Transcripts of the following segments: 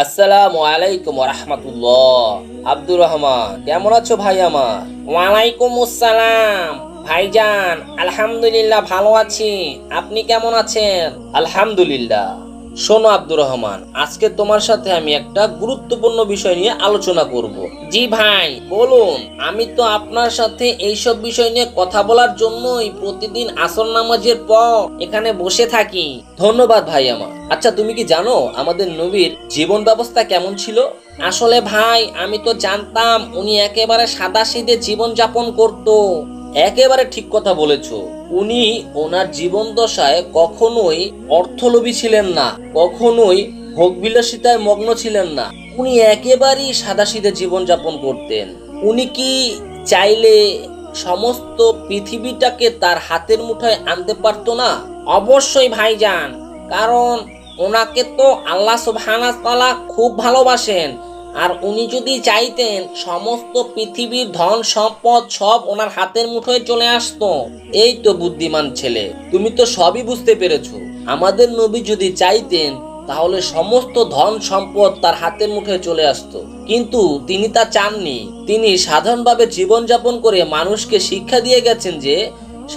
আসসালামু আলাইকুম রাহমাতুল্লাহ। আব্দুর রহমান, কেমন আছো ভাই আমার? ওয়ালাইকুম আসসালাম ভাইজান, আলহামদুলিল্লাহ ভালো আছি। আপনি কেমন আছেন? আলহামদুলিল্লাহ। শোনো আব্দুর রহমান, আজকে তোমার সাথে আমি একটা গুরুত্বপূর্ণ বিষয় নিয়ে আলোচনা করব। জি ভাই বলুন। আমি তো আপনার সাথে এইসব বিষয় নিয়ে কথা বলার জন্যই প্রতিদিন আসর নামাজের পর এখানে বসে থাকি। ধন্যবাদ ভাই আমার। আচ্ছা, তুমি কি জানো আমাদের নবীর জীবন ব্যবস্থা কেমন ছিল? আসলে ভাই আমি তো জানতাম উনি একেবারে সাদাসিধে জীবন যাপন করতো। একেবারে ঠিক কথা বলেছো। উনি ওনার জীবন দশায় কখনোই অর্থলোভী ছিলেন না, কখনোই ভোগবিলাসিতায় মগ্ন ছিলেন না। উনি একেবারেই সাদাসিধে জীবন যাপন করতেন। উনি কি চাইলে সমস্ত পৃথিবীটাকে তার হাতের মুঠোয় আনতে পারতো না? অবশ্যই ভাইজান, কারণ ওনাকে তো আল্লাহ সুবহানাহু ওয়া তাআলা খুব ভালোবাসেন। আর উনি যদি চাইতেন সমস্ত পৃথিবীর ধন সম্পদ সব ওনার হাতের মুঠোয় চলে আসতো। এই তো বুদ্ধিমান ছেলে, তুমি তো সবই বুঝতে পেরেছো। আমাদের নবী যদি চাইতেন তাহলে সমস্ত ধন সম্পদ তার হাতের মুঠোয় চলে আসতো, কিন্তু তিনি তা চাননি। তিনি সাধারণভাবে জীবনযাপন করে মানুষকে শিক্ষা দিয়ে গেছেন যে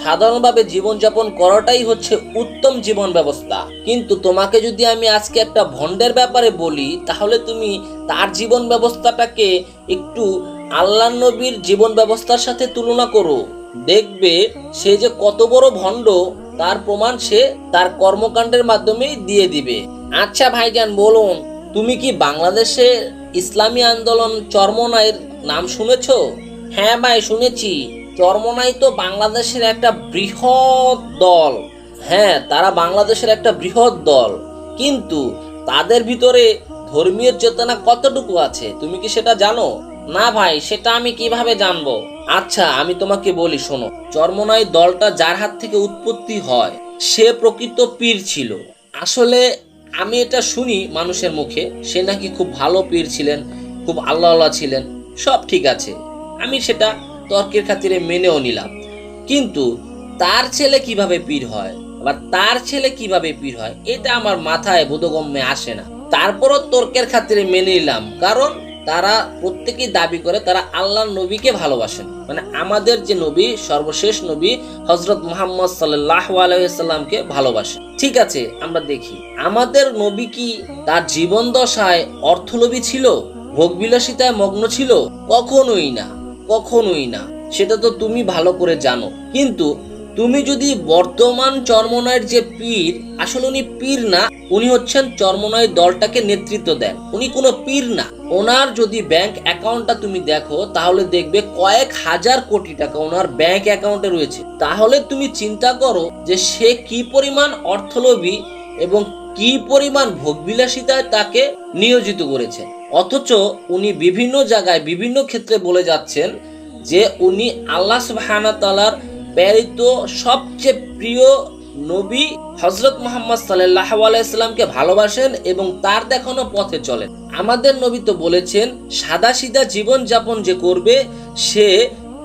সাধারণভাবে জীবনযাপন করাটাই হচ্ছে উত্তম জীবন ব্যবস্থা। কিন্তু তোমাকে যদি আমি আজকে একটা ভন্ডের ব্যাপারে বলি, তাহলে তুমি তার জীবন ব্যবস্থাটাকে একটু আল্লাহ নবীর জীবন ব্যবস্থার সাথে তুলনা করো। দেখবে সে যে কত বড় ভণ্ড, তার প্রমাণ সে তার কর্মকাণ্ডের মাধ্যমেই দিয়ে দিবে। আচ্ছা ভাইজান বলুন। তুমি কি বাংলাদেশে ইসলামী আন্দোলন চরমনাইয়ের নাম শুনেছো? হ্যাঁ ভাই শুনেছি। চরমোনাই তো বাংলাদেশের একটা বৃহৎ দল। হ্যাঁ, তারা বাংলাদেশের একটা বৃহৎ দল, কিন্তু তাদের ভিতরে ধর্মীয় চেতনা কতটুকু আছে তুমি কি সেটা জানো? না ভাই, সেটা আমি কিভাবে জানবো? আচ্ছা, আমি তোমাকে বলি, শোনো। চরমোনাই দলটা যার হাত থেকে উৎপত্তি হয় সে প্রকৃত পীর ছিল। আসলে আমি এটা শুনি মানুষের মুখে, সে নাকি খুব ভালো পীর ছিলেন, খুব আল্লাহওয়ালা ছিলেন। সব ঠিক আছে, আমি সেটা তর্কের খাতিরে মেনেও নিলাম। কিন্তু তার ছেলে কিভাবে পীর হয়, আবার তার ছেলে কিভাবে পীর হয়, এটা আমার মাথায় বোধগম্যে আসে না। তারপরও তর্কের খাতিরে মেনে নিলাম, কারণ তারা প্রত্যেকেই দাবি করে তারা আল্লাহর নবীকে ভালোবাসেন। মানে আমাদের যে নবী, সর্বশেষ নবী হযরত মুহাম্মদ সাল্লাল্লাহু আলাইহি ওয়াসাল্লামকে ভালোবাসেন। ঠিক আছে, আমরা দেখি আমাদের নবী কি তার জীবন দশায় অর্থলোভী ছিল, ভোগবিলাসিতায় মগ্ন ছিল? কখনোই না, কখনোই না। সেটা তো তুমি ভালো করে জানো। কিন্তু তুমি যদি বর্তমান চরমোনাইয়ের যে পীর, আসলে উনি পীর না, উনি হচ্ছেন চরমোনাই দলটাকে নেতৃত্ব দেন। উনি কোনো পীর না। ওনার যদি ব্যাংক অ্যাকাউন্টটা তুমি দেখো, তাহলে দেখবে কয়েক হাজার কোটি টাকা ওনার ব্যাংক অ্যাকাউন্টে রয়েছে। তাহলে তুমি চিন্তা করো যে সে কি পরিমাণ অর্থলোভী এবং কি পরিমাণ ভোগবিলাসিতায় তাকে নিয়োজিত করেছে। অথচ উনি বিভিন্ন জায়গায় বিভিন্ন ক্ষেত্রে বলে যাচ্ছেন যে উনি আল্লাহ সুবহানাহু ওয়া তাআলার প্রেরিত সবচেয়ে প্রিয় নবী হযরত মুহাম্মদ সাল্লাল্লাহু আলাইহি সাল্লামকে ভালোবাসেন এবং তার দেখানো পথে চলেন। আমাদের নবী তো বলেছেন সাদাসিধা জীবন যাপন যে করবে সে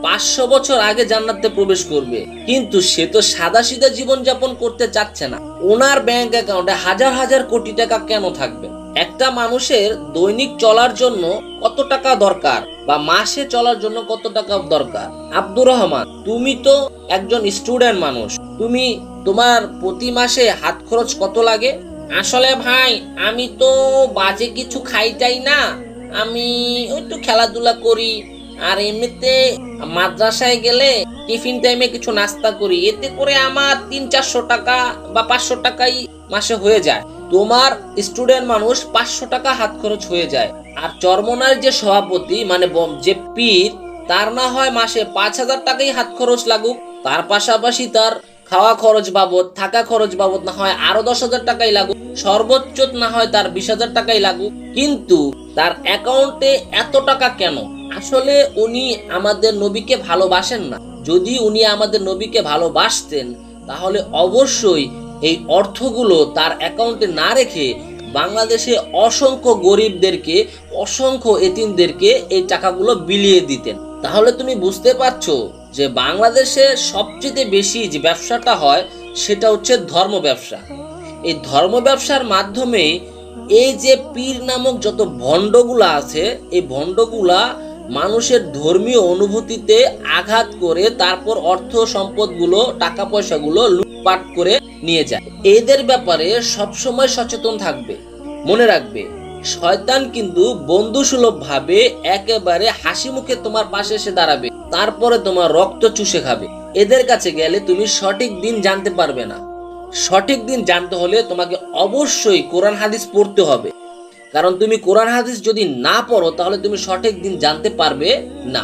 500 বছর আগে জান্নাতে প্রবেশ করবে। কিন্তু সে তো সাদাসিধা জীবন যাপন করতে চাচ্ছে না। ওনার ব্যাংক অ্যাকাউন্টে হাজার হাজার কোটি টাকা কেন থাকবে? একটা মানুষের দৈনিক চলার জন্য কত টাকা দরকার, বা মাসে চলার জন্য কত টাকা দরকার? আব্দুর রহমান, তুমি তো একজন স্টুডেন্ট মানুষ, তুমি তোমার প্রতি মাসে হাত খরচ কত লাগে? আসলে ভাই আমি তো বাজে কিছু খাইটাই না। আমি একটু খেলাধুলা করি, আর এমনিতে মাদ্রাসায় গেলে টিফিন টাইমে কিছু নাস্তা করি। এতে করে আমার 300-400 টাকা বা 500 টাকাই মাসে হয়ে যায়। তোমার স্টুডেন্ট মানুষ 500 টাকা হাত খরচ হয়ে যায়, আর চরমোনার যে সভাপতি মানে যে পীর, তার না হয় মাসে 5,000 টাকাই হাত খরচ লাগুক, তার পাশাপাশি তার খাওয়া খরচ বাবদ, থাকা খরচ বাবদ না হয় আরো 10,000 টাকাই লাগুক, সর্বোচ্চ না হয় তার 20,000 টাকাই লাগুক। কিন্তু তার অ্যাকাউন্টে এত টাকা কেন? আসলে উনি আমাদের নবীকে ভালোবাসেন না। যদি উনি আমাদের নবীকে ভালোবাসতেন তাহলে অবশ্যই এই অর্থগুলো তার অ্যাকাউন্টে না রেখে বাংলাদেশে অসংখ্য গরিবদেরকে, অসংখ্য এতিমদেরকে এই টাকাগুলো বিলিয়ে দিতেন। তাহলে তুমি বুঝতে পারছো যে বাংলাদেশে সবচেয়ে বেশি যে ব্যবসাটা হয় সেটা হচ্ছে ধর্ম ব্যবসা। এই ধর্ম ব্যবসার মাধ্যমেই এই যে পীর নামক যত ভণ্ডগুলা আছে, এই ভণ্ডগুলা মানুষের ধর্মীয় অনুভূতিতে আঘাত করে তারপর অর্থ সম্পদগুলো, টাকা পয়সাগুলো লুটপাট করে নিয়ে যায়। এদের ব্যাপারে সবসময় সচেতন থাকবে। মনে রাখবে, শয়তান কিন্তু বন্ধুসুলভ ভাবে একেবারে হাসি মুখে তোমার পাশে এসে দাঁড়াবে, তারপরে তোমার রক্ত চুষে খাবে। এদের কাছে গেলে তুমি সঠিক দিন জানতে পারবে না। সঠিক দিন জানতে হলে তোমাকে অবশ্যই কোরআন হাদিস পড়তে হবে, কারণ তুমি কোরআন হাদিস যদি না পড়ো তাহলে তুমি সঠিক দিন জানতে পারবে না।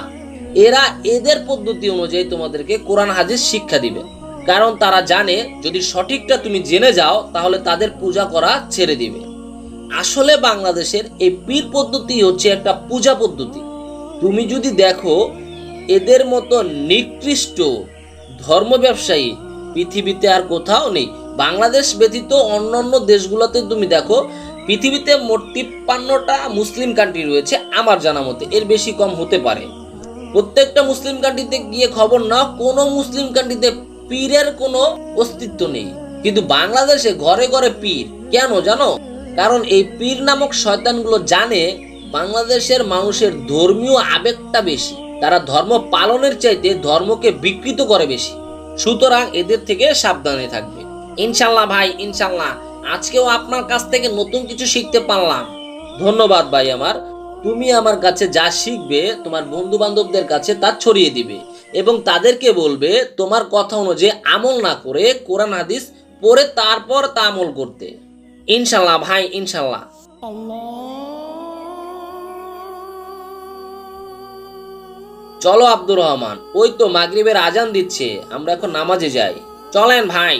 এরা এদের পদ্ধতি অনুযায়ী তোমাদেরকে কোরআন হাদিস শিক্ষা দিবে, কারণ তারা জানে যদি সঠিকটা তুমি জেনে যাও তাহলে তাদের পূজা করা ছেড়ে দিবে। আসলে বাংলাদেশের এই পীর পদ্ধতি হচ্ছে একটা পূজা পদ্ধতি। তুমি যদি দেখো, এদের মতো নিকৃষ্ট ধর্ম ব্যবসায়ী পৃথিবীতে আর কোথাও নেই। বাংলাদেশ ব্যতীত অন্যান্য দেশগুলোতে তুমি দেখো, পৃথিবীতে মোট 53টা মুসলিম কান্ট্রি রয়েছে আমার জানা মতে, এর বেশি কম হতে পারে। প্রত্যেকটা মুসলিম কান্ট্রিতে গিয়ে খবর নাও, কোনো মুসলিম কান্ট্রিতে পীরের কোনো অস্তিত্ব নেই, কিন্তু বাংলাদেশে ঘরে ঘরে পীর। কেন জানো? কারণ এই পীর নামক শয়তানগুলো জানে বাংলাদেশের মানুষের ধর্মীয় আবেগটা বেশি, তারা ধর্ম পালনের চাইতে ধর্মকে বিকৃত করে বেশি। সুতরাং এদের থেকে সাবধানে থাকবে। ইনশাল্লাহ ভাই, ইনশাল্লাহ আজকেও আপনার কাছ থেকে নতুন কিছু শিখতে পারলাম। ধন্যবাদ ভাই আমার। তুমি আমার কাছে যা শিখবে তোমার বন্ধু বান্ধবদের কাছে তা ছড়িয়ে দিবে এবং তাদেরকে বলবে তোমার কথা অনুযায়ী আমল না করে কোরআন হাদিস পড়ে তারপর তা আমল করতে। ইনশাল্লাহ ভাই, ইনশাল্লাহ। চলো আব্দুর রহমান, ওই তো মাগরিবের আজান দিচ্ছে, আমরা এখন নামাজে যাই। চলেন ভাই।